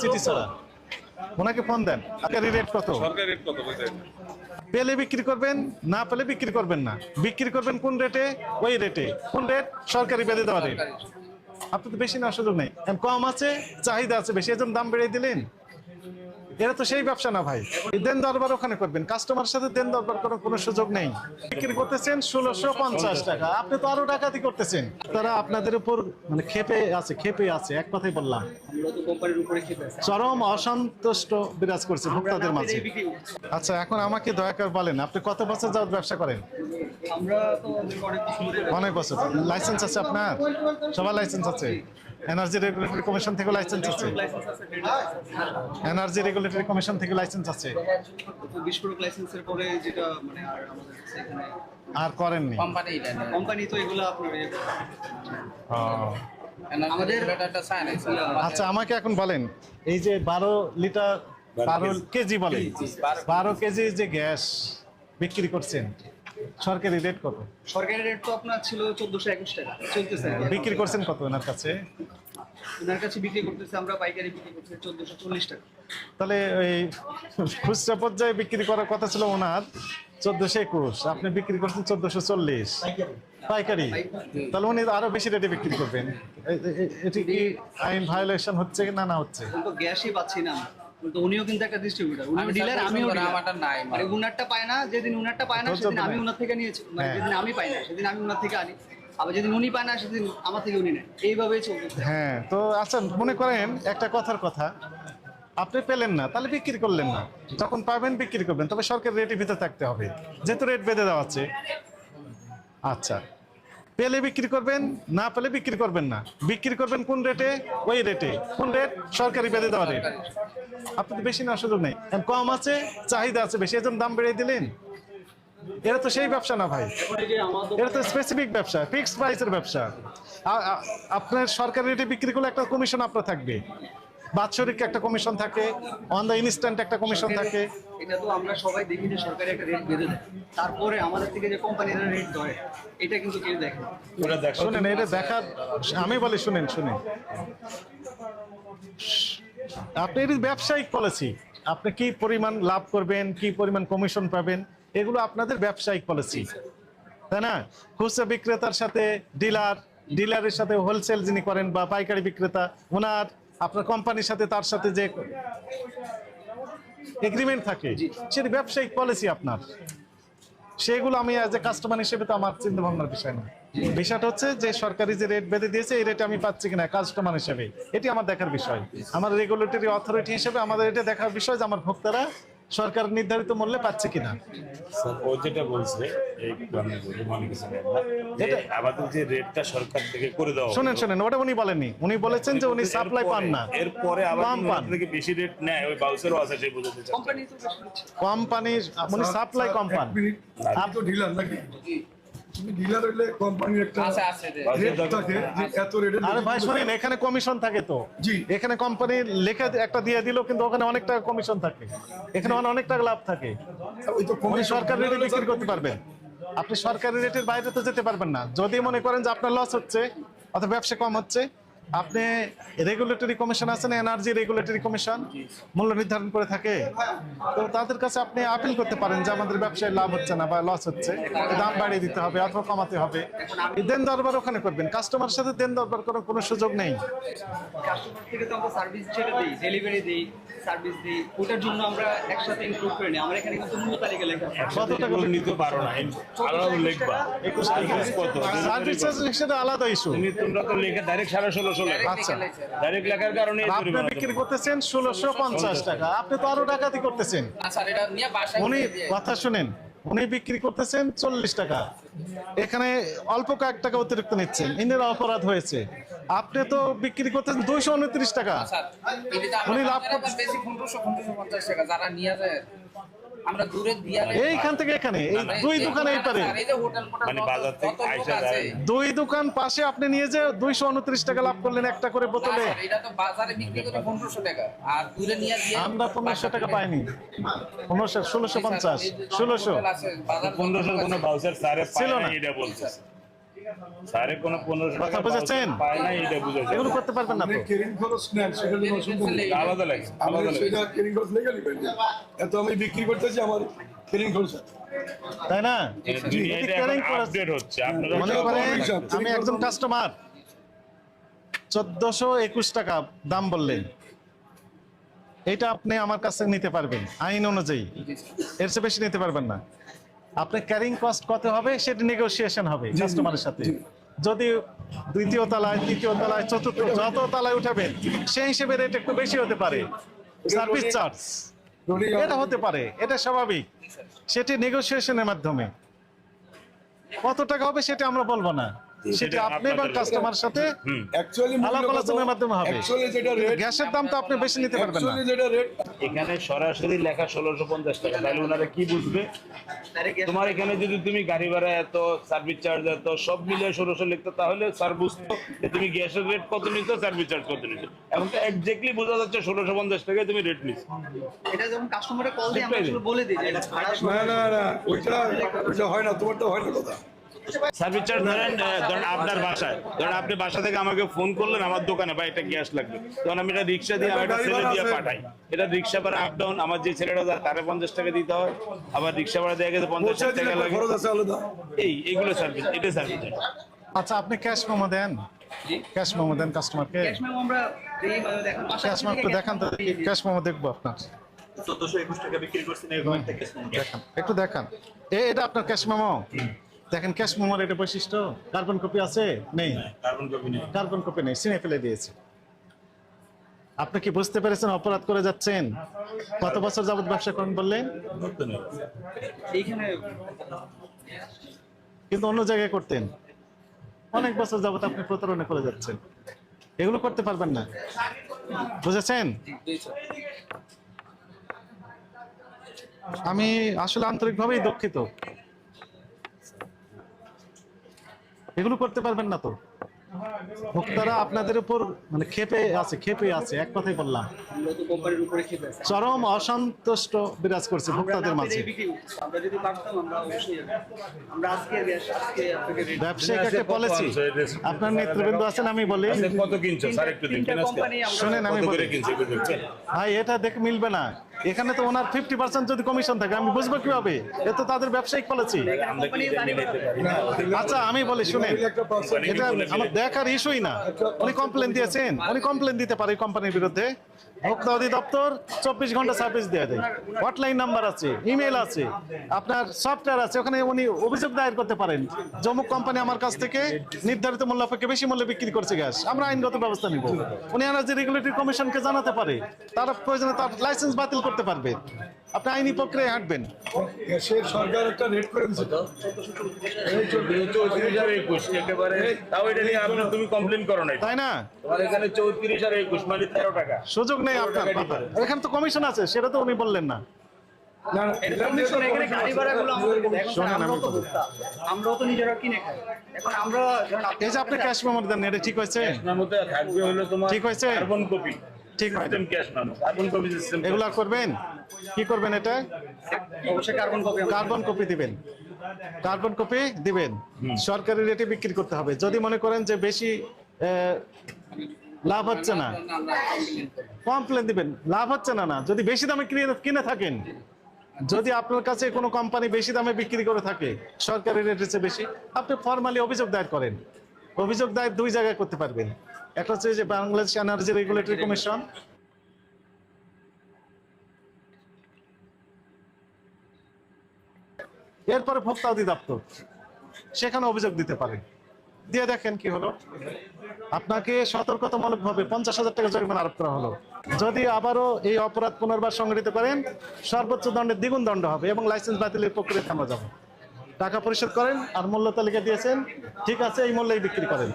চিঠি ছাড়া ওনাকে ফোন দেন। সরকারি রেট কত? সরকারি রেট কত বুঝেন? পেলে বিক্রি করবেন, না পেলে বিক্রি করবেন না। বিক্রি করবেন কোন রেটে? ওই রেটে। কোন রেট? সরকারি বেঁধে দেওয়া রেট। আপনি তো বেশি নেওয়ার সুযোগ নেই, কম আছে, চাহিদা আছে বেশি, এজন্য দাম বেড়ে দিলেন। এরা তো সেই ব্যবসা না ভাই। দেন দরবার ওখানে করবেন, কাস্টমার সাথে দেন দরবার করার কোনো সুযোগ নেই। বিক্রি করতেছেন 1650 টাকা, আপনি তো আরো ডাকাতি করতেছেন। তারা আপনাদের উপর মানে খেপে আছে, এক কথাই বললাম। চরম অসন্তুষ্ট বিরাজ করছে ভোক্তাদের মাঝে। আচ্ছা, এখন আমাকে দয়া করে বলেন, আপনি কত বছর যাবত ব্যবসা করেন? অনেক বছর। লাইসেন্স আছে আপনার? সবার লাইসেন্স আছে? এনার্জি রেগুলেটরি কমিশন থেকে লাইসেন্স আছে? এনার্জি রেগুলেটরি কমিশন থেকে লাইসেন্স আছে? বিস্ফোরক লাইসেন্সের পরে যেটা মানে আর আমাদের এখানে আর করেননি? কোম্পানি তো এগুলো আপনার আমাদের ব্যাটারটা চায় না। আচ্ছা, আমাকে এখন বলেন, এই যে 12 লিটার 12 কেজি বলে 12 কেজি যে গ্যাস বিক্রি করছেন, সরকারি রেট কত? সরকারি রেট তো আপনার ছিল 1421 টাকা চলতেছে। বিক্রি করছেন কত ওনার কাছে? ওনার কাছে বিক্রি করতেছে আমরা পাইকারি বিক্রি করতেছি 1440 টাকা। তাহলে ওই খুচরা পর্যায়ে বিক্রি করার কথা ছিল ওনার 1421, আপনি বিক্রি করছেন 1440 পাইকারি। তাহলে উনি আরো বেশি রেটে বিক্রি করবেন। এটি কি আইন ভায়োলেশন হচ্ছে না না হচ্ছে? তো গ্যাসই পাচ্ছি না, তো উনিও কিন্তু একটা ডিস্ট্রিবিউটর, উনিও ডিলার, আমিও আমারটা নাই। মানে উনারটা পায় না, যেদিন উনারটা পায় না সেদিন আমি উনার থেকে নিয়েছি, মানে যেদিন আমি পাই না সেদিন আমি উনার থেকে আনি, আবার যেদিন উনি পায় না সেদিন আমার থেকে উনি নেয়, এইভাবেই চলতেছে। হ্যাঁ, তো আচ্ছা, মনে করেন একটা কথার কথা, আপনি পেলেন না তাহলে বিক্রি করলেন না, যখন পাবেন বিক্রি করবেন, তবে সরকারি রেটের ভিতরে থাকতে হবে, যেহেতু রেট বেঁধে দেওয়া আছে। আচ্ছা, পেলে বিক্রি করবেন, না পেলে বিক্রি করবেন না। বিক্রি করবেন কোন রেটে? ওই রেটে। কোন রেট? সরকারি বেঁধে দেওয়া রেট। আপনি তো বেশি নেওয়ার সুযোগ নেই, কম আছে, চাহিদা আছে বেশি, এজন্য দাম বেড়ে দিলেন। এরা তো সেই ব্যবসা না ভাই, এটা তো স্পেসিফিক ব্যবসা, ফিক্সড প্রাইসের ব্যবসা। আপনার সরকারি রেটে বিক্রি করলে একটা কমিশন আপনার থাকবে, বাৎসরিক একটা কমিশন থাকে, অন দ্য ইনস্ট্যান্ট একটা কমিশন থাকে। এটা তো আমরা সবাই দেখি যে সরকারি একটা রেট বেঁধে দেয়, তারপরে আমাদের থেকে যে কোম্পানিরা রেট ধরে, এটা কিন্তু কেউ দেখে না। শুনেন, এটা দেখার, আমি বলি শুনেন, আপনি এটি ব্যবসায়িক পলিসি, আপনি কি পরিমাণ লাভ করবেন, কি পরিমাণ কমিশন পাবেন, এগুলো আপনাদের ব্যবসায়িক পলিসি, তাই না? খুচরা বিক্রেতার সাথে ডিলারের সাথে হোলসেল যিনি করেন বা পাইকারি বিক্রেতা, ওনার আপনার কোম্পানির সাথে তার সাথে যে এগ্রিমেন্ট থাকে, সেটি ব্যবসায়িক পলিসি আপনার। সেগুলো আমি অ্যাজ এ কাস্টমার হিসেবে তো আমার চিন্তা ভাবনার বিষয় না। বিষয়টা হচ্ছে যে সরকারি যে রেট বেঁধে দিয়েছে, এই রেটে আমি পাচ্ছি কিনা কাস্টমার হিসেবে, এটি আমার দেখার বিষয়। আমার রেগুলেটরি অথরিটি হিসেবে আমাদের এটা দেখার বিষয় যে আমার ভোক্তারা সরকার নির্ধারিত মূল্যে পাচ্ছে কিনা। ও যেটা বলছে এই আমাদের যে রেটটা সরকার থেকে করে দেওয়া, শুনেন, ওটা উনি বলেননি, উনি বলেছেন যে উনি সাপ্লাই পান না, এরপরে আবার কম পান, থেকে বেশি রেট নেয়, ওই বাউসারও আছে, সেই বুঝতে চাই কোম্পানি তো বেশি দিচ্ছে। কোম্পানির উনি সাপ্লাই কম পান। আপনি তো ডিলার নাকি? তুমি ডিলার হইলে কোম্পানির একটা রেট থাকে যে এত রেটে। আরে ভাই শুনেন, এখানে কমিশন থাকে তো। জি। এখানে কোম্পানি লেখা একটা দিয়ে দিল, কিন্তু ওখানে অনেক টাকা কমিশন থাকে, এখানে অনেক টাকা লাভ থাকে। ওই তো উনি সরকারি রেটে বিক্রি করতে পারবেন, আপনি সরকারি রেটের বাইরে তো যেতে পারবেন না। যদি মনে করেন যে আপনার লস হচ্ছে অথবা ব্যবসা কম হচ্ছে, আপনি রেগুলেটরি কমিশন আছে না, এনার্জি রেগুলেটরি কমিশন মূল্য নির্ধারণ করে থাকে, তো তাদের কাছে আপনি আপিল করতে পারেন যে আমাদের ব্যবসায় লাভ হচ্ছে না বা লস হচ্ছে, দাম বাড়িয়ে দিতে হবে অথবা কমাতে হবে। দেন দরবার ওখানে করবেন, কাস্টমার সাথে দেন দরবার করার কোনো সুযোগ নেই। কাস্টমার থেকে তো আমরা সার্ভিস যেটা দিই, ডেলিভারি দিই, সার্ভিস দিই, ওটার জন্য আমরা একসাথে ইনক্লুড করে নিই। আমরা এখানে কিন্তু মূল্য তালিকা লেখা আছে। কত টাকা নিতে পারো না, আলাদা লিখবা 21 টাকা কত সার্ভিস চার্জের সাথে আলাদা ইস্যু। তোমরা তো লিখে ডাইরেক্ট 1650 লেখা। আচ্ছা, ডাইরেক্ট লেখার কারণে আপনি বিক্রি করতেছেন 1650 টাকা, আপনি তো আরো ডাকাতি করতেছেন। উনি কথা শুনেন, উনি বিক্রি করতেছেন 40 টাকা, এখানে অল্প কয়েক টাকা অতিরিক্ত নিচ্ছেন, ইনের অপরাধ হয়েছে। আপনি তো বিক্রি করতেছেন 229 টাকা, উনি লাভ করতেছেন বেশি 1550 টাকা যারা নিয়ে যায়। আমরা দূরে দিয়া এইখান থেকে এখানে, এই দুই দোকানে এই পারে, মানে বাজার থেকে আইসা যায়, দুই দোকান পাশে আপনি নিয়ে যে 229 টাকা লাভ করলেন একটা করে বোতলে। এটা তো বাজারে বিক্রি করে 1500 টাকা, আর দূরে নিয়ে দিয়ে আমরা 1500 টাকা পাইনি, 1500 1650 1600 1500 কোনো বাউচার স্যারে ছিল ছিল না। না, এটা বলছে। স্যারে কোনো 1500 কথা টাকা বুঝেছেন? পায় না, এটা বুঝেছেন। এগুলো করতে পারবেন না আপনি তো। কেরিং খরচ নেন, সেটা জন্য অসুবিধা নেই। আলাদা লাগে, আপনি আলাদা লাগে। সেটা কেরিং খরচ লিগালি পাইবেন। এত আমি বিক্রি করতেছি, আমার কেরিং খরচ আছে। তাই না? দুনিয়া যদি এটা এখন caring খরচ- আপডেট হচ্ছে। আপনারা মনে এটা করেন বড় হিসাব, আমি একজন কাস্টমার 1421 টাকা দাম বললেন, এটা আপনি আমার কাছে নিতে পারবেন আইন অনুযায়ী, এর চেয়ে বেশি নিতে পারবেন না। আপনার ক্যারিং কস্ট কত হবে সেটা নেগোসিয়েশন হবে কাস্টমারের সাথে। যদি দ্বিতীয় তলায়, তৃতীয় তলায়, চতুর্থ, যত তলায় উঠাবেন সেই হিসেবে রেট একটু বেশি হতে পারে। সার্ভিস চার্জ এটা হতে পারে, এটা স্বাভাবিক। সেটি নেগোসিয়েশনের মাধ্যমে কত টাকা হবে সেটা আমরা বলবো না, সেটা আপনি এবং কাস্টমার সাথে Actually আলাপ আলোচনার মাধ্যমে হবে। Actually যেটা কিন্তু রেট, গ্যাসের দাম তো আপনি বেশি নিতে পারবেন না। actually যেটা রেট, এখানে সরাসরি লেখা 1650 টাকা, তাহলে ওনারা কি বুঝবে? তোমার এখানে যদি তুমি গাড়ি ভাড়া এত, সার্ভিস চার্জ এত, সব মিলিয়ে 1600 লিখতো, তাহলে স্যার বুঝতো যে তুমি গ্যাসের রেট কত নিছো, সার্ভিস চার্জ কত নিছো। এখন তো এক্স্যাক্টলি বোঝা যাচ্ছে 1650 টাকায় তুমি রেট নিছো। এটা যখন কাস্টমারে কল দিয়ে আমরা আসলে বলে দিই যে এটা ভাড়া না, ওইটা হয় না, তোমারটা হয় না কথা। সার্ভিস চার্জ ধরেন আপনার বাসায়, ধরেন আপনি বাসা থেকে আমাকে ফোন করলেন আমার দোকানে বা এটা গ্যাস লাগবে, তখন আমি এটা রিক্সা দিয়ে আমার একটা ছেলে দিয়ে পাঠাই, এটা রিক্সা ভাড়া আপ ডাউন, আমার যে ছেলেটা যায় তারে 50 টাকা দিতে হয়, আবার রিক্সা ভাড়া দেওয়া গেছে 50 টাকা লাগে, খরচ আছে আলাদা। এইগুলো সার্ভিস, এটা সার্ভিস। আচ্ছা, আপনি ক্যাশ মেমো দেন? ক্যাশ মেমো দেন কাস্টমারকে? ক্যাশ মেমো আমরা দেই, মানে দেখেন ক্যাশ মেমো একটু দেখান তো, ক্যাশ মেমো দেখবো আপনার। 1421 টাকা বিক্রি করছেন, এরকম একটা কেস দেখান, একটু দেখান। এটা আপনার ক্যাশ মেমো? দেখেন ক্যাশ মেমোর এটা বৈশিষ্ট্য। কার্বন কপি আছে? নেই, কার্বন কপি নেই। কার্বন কপি নেই, সিনে ফেলে দিয়েছে। আপনি কি বুঝতে পেরেছেন অপরাধ করে যাচ্ছেন? কত বছর যাবত ব্যবসা করেন বললেন? এইখানে কিন্তু অন্য জায়গায় করতেন। অনেক বছর যাবত আপনি প্রতারণা করে যাচ্ছেন, এগুলো করতে পারবেন না, বুঝেছেন? আমি আসলে আন্তরিকভাবেই দুঃখিত, এগুলো করতে পারবেন না তো। ভোক্তারা আপনাদের উপর মানে খেপে আছে, এক কথাই বললাম, আমরা তো কোম্পানির উপরে খেপে আছি। চরম অসন্তুষ্ট বিরাজ করছে ভোক্তাদের মাঝে। আমরা যদি পারতাম আমরা অবশ্যই আমরা আজকে আপনাকে রেট ব্যবসায়িক একটা পলিসি, আপনার নেতৃবৃন্দ আছেন, আমি বলি কত কিনছো স্যার একটু দিন, কোম্পানি শুনেন, আমি কত বলি করে কিনছো একটু দেখছেন? ভাই, এটা দেখে মিলবে না। এখানে তো ওনার 50% যদি কমিশন থাকে, আমি বুঝবো কিভাবে? এ তো তাদের ব্যবসায়িক পলিসি। আমরা কি এটা নিতে পারি না? আচ্ছা, আমি বলি শুনেন, এটা আমার দেখার ইস্যুই না। উনি কমপ্লেন দিয়েছেন, উনি কমপ্লেন দিতে পারে কোম্পানির বিরুদ্ধে। ভোক্তা অধিদপ্তর 24 ঘন্টা সার্ভিস দেওয়া দেয়, হটলাইন নাম্বার আছে, ইমেল আছে, আপনার সফটওয়্যার আছে, ওখানে উনি অভিযোগ দায়ের করতে পারেন। যমুক কোম্পানি আমার কাছ থেকে নির্ধারিত মূল্য অপেক্ষা বেশি মূল্যে বিক্রি করছে গ্যাস, আমরা আইনগত ব্যবস্থা নিব। উনি এনার্জি রেগুলেটরি কমিশনকে জানাতে পারে, তারা প্রয়োজনে তার লাইসেন্স বাতিল করতে পারবে। আপনি আইনি প্রক্রিয়ায় হাঁটবেন। গ্যাসের সরকার একটা রেট করে দিচ্ছে। 34,021 একেবারে, তাও এটা নিয়ে তুমি কমপ্লেন করো নাই, তাই না? তোমার এখানে 34,021 মানে 13 টাকা। সুযোগ নেই আপনার পাতার। এখানে তো কমিশন আছে, সেটা তো উনি বললেন না। না, কমিশন এখানে গাড়ি ভাড়াগুলো আমাদেরকে দেয়। এখন শোনেন, আমরাও আমি তো বলি। ভোক্তা, আমরাও তো নিজেরা কিনে খাই। এখন আমরা ধরেন এই যে আপনি ক্যাশ মেমো দেন, এটা ঠিক হয়েছে? এর মধ্যে থাকবে হলো তোমার ঠিক হয়েছে? কার্বন কপি, ঠিক হয়। System cash memo, carbon copy system. এগুলা করবেন, কি করবেন? এটা অবশ্যই কার্বন কপি কার্বন কপি দিবেন, কার্বন কপি দিবেন, সরকারি রেটে বিক্রি করতে হবে। যদি মনে করেন যে বেশি লাভ হচ্ছে না, কমপ্লেন দিবেন, লাভ হচ্ছে না। যদি বেশি দামে কিনে থাকেন, যদি আপনার কাছে কোনো কোম্পানি বেশি দামে বিক্রি করে থাকে সরকারি রেটের চেয়ে বেশি, আপনি ফর্মালি অভিযোগ দায়ের করেন। অভিযোগ দায়ের দুই জায়গায় করতে পারবেন, একটা হচ্ছে যে বাংলাদেশ এনার্জি রেগুলেটরি কমিশন, এরপরে ভোক্তা অধিদপ্তর, সেখানে অভিযোগ দিতে পারেন। দিয়ে দেখেন কি হলো। আপনাকে সতর্কতামূলকভাবে 50,000 টাকা জরিমানা আরোপ করা হলো। যদি আবারও এই অপরাধ পুনর্বার সংঘটিত করেন, সর্বোচ্চ দণ্ডের দ্বিগুণ দণ্ড হবে এবং লাইসেন্স বাতিলের প্রক্রিয়া থামা যাবে। টাকা পরিশোধ করেন আর মূল্য তালিকা দিয়েছেন, ঠিক আছে, এই মূল্যেই বিক্রি করেন।